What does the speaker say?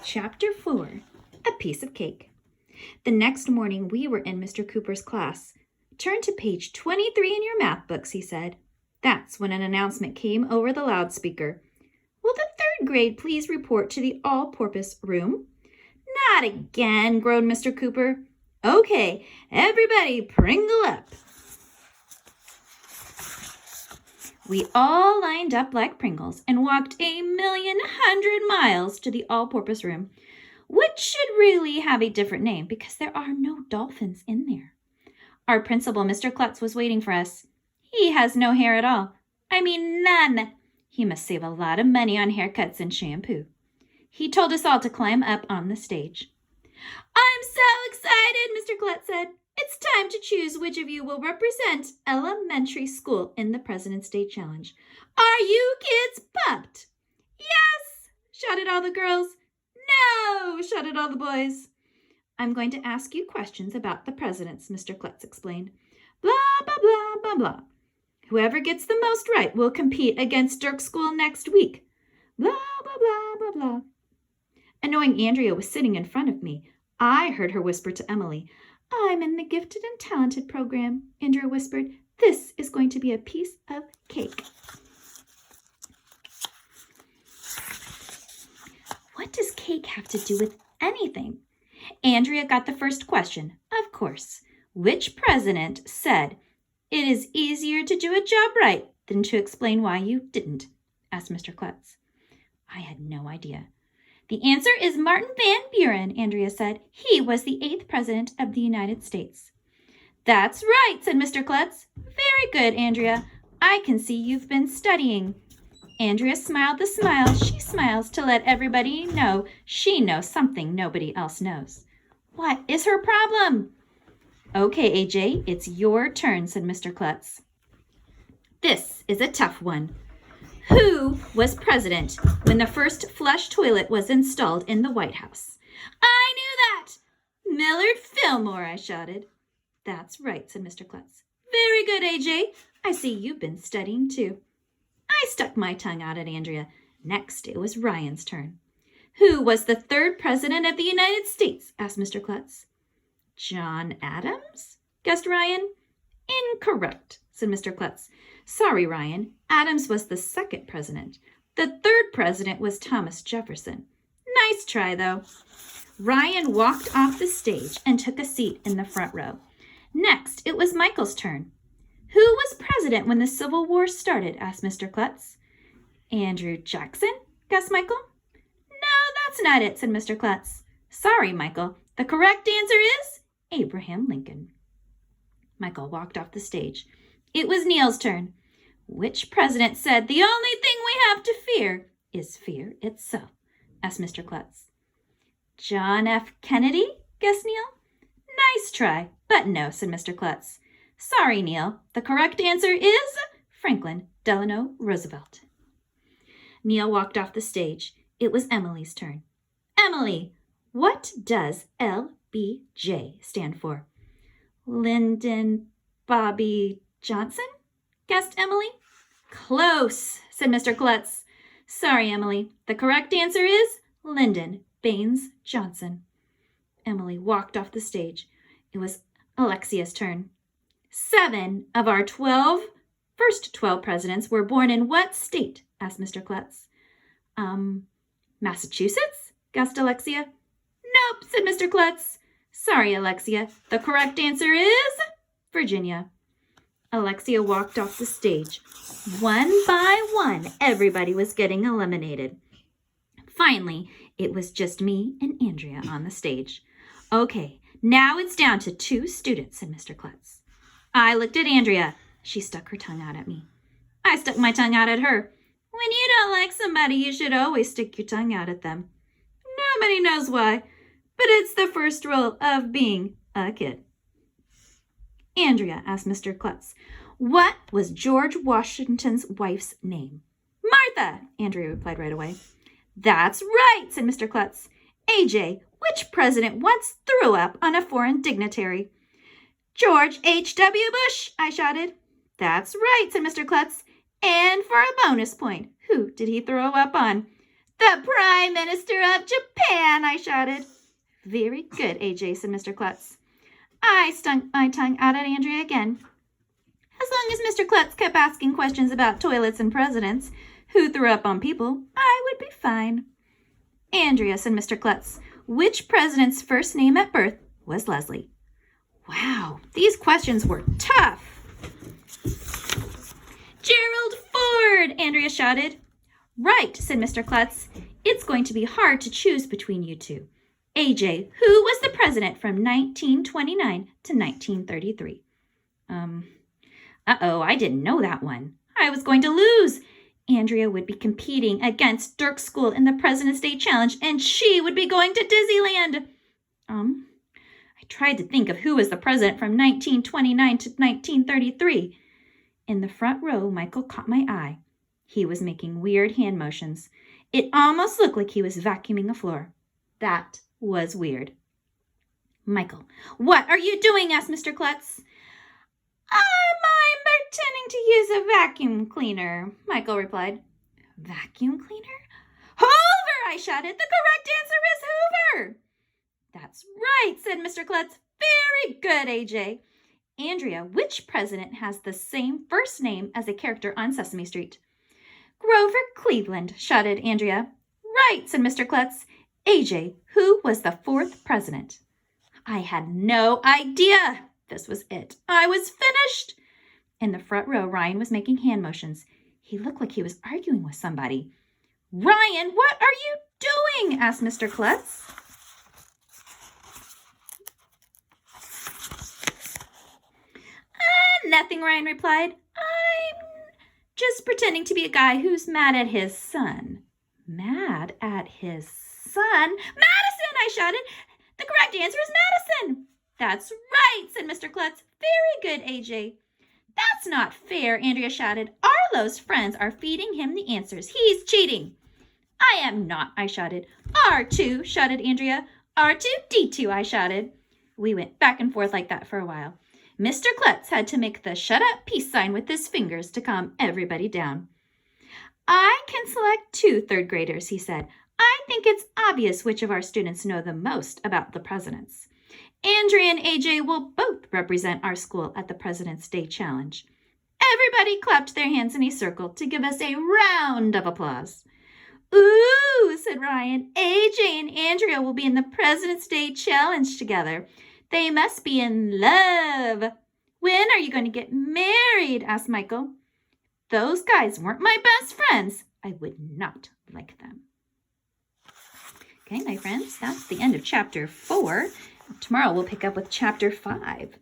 Chapter 4, A Piece of Cake. The next morning we were in Mr. Cooper's class. Turn to page 23 in your math books, he said. That's when an announcement came over the loudspeaker. Will the third grade please report to the all-purpose room? Not again, groaned Mr. Cooper. Okay, everybody pringle up. We all lined up like Pringles and walked 1,100,000 miles to the all-purpose room, which should really have a different name because there are no dolphins in there. Our principal, Mr. Klutz, was waiting for us. He has no hair at all. I mean, none. He must save a lot of money on haircuts and shampoo. He told us all to climb up on the stage. I'm so excited, Mr. Klutz said. It's time to choose which of you will represent elementary school in the President's Day Challenge. Are you kids pumped? Yes, shouted all the girls. No, shouted all the boys. I'm going to ask you questions about the presidents, Mr. Klutz explained. Blah, blah, blah, blah, blah. Whoever gets the most right will compete against Dirk School next week. Blah, blah, blah, blah, blah. And knowing Andrea was sitting in front of me, I heard her whisper to Emily, I'm in the Gifted and Talented program, Andrea whispered. This is going to be a piece of cake. What does cake have to do with anything? Andrea got the first question, of course. Which president said, it is easier to do a job right than to explain why you didn't? Asked Mr. Klutz. I had no idea. The answer is Martin Van Buren, Andrea said. He was the 8th president of the United States. That's right, said Mr. Klutz. Very good, Andrea. I can see you've been studying. Andrea smiled the smile she smiles to let everybody know she knows something nobody else knows. What is her problem? Okay, AJ, it's your turn, said Mr. Klutz. This is a tough one. Who was president when the first flush toilet was installed in the White House? I knew that! Millard Fillmore, I shouted. That's right, said Mr. Klutz. Very good, AJ. I see you've been studying too. I stuck my tongue out at Andrea. Next, it was Ryan's turn. Who was the 3rd president of the United States? Asked Mr. Klutz. John Adams? Guessed Ryan. Incorrect, said Mr. Klutz. Sorry, Ryan. Adams was the 2nd president. The 3rd president was Thomas Jefferson. Nice try, though. Ryan walked off the stage and took a seat in the front row. Next, it was Michael's turn. Who was president when the Civil War started? Asked Mr. Klutz. Andrew Jackson? Guessed Michael. No, that's not it, said Mr. Klutz. Sorry, Michael. The correct answer is Abraham Lincoln. Michael walked off the stage. It was Neil's turn. Which president said the only thing we have to fear is fear itself? Asked Mr. Klutz. John F. Kennedy? Guessed Neil. Nice try, but no, said Mr. Klutz. Sorry, Neil. The correct answer is Franklin Delano Roosevelt. Neil walked off the stage. It was Emily's turn. Emily, what does LBJ stand for? Lyndon Bobby Johnson? Guessed Emily. Close, said Mr. Klutz. Sorry, Emily. The correct answer is Lyndon Baines Johnson. Emily walked off the stage. It was Alexia's turn. 7 of our first 12 presidents were born in what state? Asked Mr. Klutz. Massachusetts? Guessed Alexia. Nope, said Mr. Klutz. Sorry, Alexia. The correct answer is Virginia. Alexia walked off the stage. One by one, everybody was getting eliminated. Finally, it was just me and Andrea on the stage. Okay, now it's down to 2 students, said Mr. Klutz. I looked at Andrea. She stuck her tongue out at me. I stuck my tongue out at her. When you don't like somebody, you should always stick your tongue out at them. Nobody knows why, but it's the first rule of being a kid. Andrea, asked Mr. Klutz, what was George Washington's wife's name? Martha, Andrea replied right away. That's right, said Mr. Klutz. AJ, which president once threw up on a foreign dignitary? George H.W. Bush, I shouted. That's right, said Mr. Klutz. And for a bonus point, who did he throw up on? The Prime Minister of Japan, I shouted. Very good, AJ, said Mr. Klutz. I stunk my tongue out at Andrea again. As long as Mr. Klutz kept asking questions about toilets and presidents who threw up on people, I would be fine. Andrea, said Mr. Klutz, which president's first name at birth was Leslie? Wow, these questions were tough. Gerald Ford, Andrea shouted. Right, said Mr. Klutz. It's going to be hard to choose between you two. AJ, who was the president from 1929 to 1933? Uh-oh, I didn't know that one. I was going to lose. Andrea would be competing against Dirk's school in the President's Day Challenge, and she would be going to Disneyland. I tried to think of who was the president from 1929 to 1933. In the front row, Michael caught my eye. He was making weird hand motions. It almost looked like he was vacuuming a floor. That was weird. Michael, what are you doing? Asked Mr. Klutz. I'm pretending to use a vacuum cleaner, Michael replied. Vacuum cleaner? Hoover, I shouted. The correct answer is Hoover. That's right, said Mr. Klutz. Very good, AJ. Andrea, which president has the same first name as a character on Sesame Street? Grover Cleveland, shouted Andrea. Right, said Mr. Klutz. AJ, who was the fourth president? I had no idea. This was it. I was finished. In the front row, Ryan was making hand motions. He looked like he was arguing with somebody. Ryan, what are you doing? Asked Mr. Klutz. Nothing, Ryan replied. I'm just pretending to be a guy who's mad at his son. Mad at his son? Madison, I shouted. The correct answer is Madison. That's right, said Mr. Klutz. Very good, AJ. That's not fair, Andrea shouted. Arlo's friends are feeding him the answers. He's cheating. I am not, I shouted. R2, shouted Andrea. R2-D2, I shouted. We went back and forth like that for a while. Mr. Klutz had to make the shut up peace sign with his fingers to calm everybody down. I can select 2 third graders, he said. I think it's obvious which of our students know the most about the presidents. Andrea and AJ will both represent our school at the President's Day Challenge. Everybody clapped their hands in a circle to give us a round of applause. Ooh, said Ryan. AJ and Andrea will be in the President's Day Challenge together. They must be in love. When are you going to get married? Asked Michael. Those guys weren't my best friends. I would not like them. Okay, my friends, that's the end of chapter 4. Tomorrow we'll pick up with chapter 5.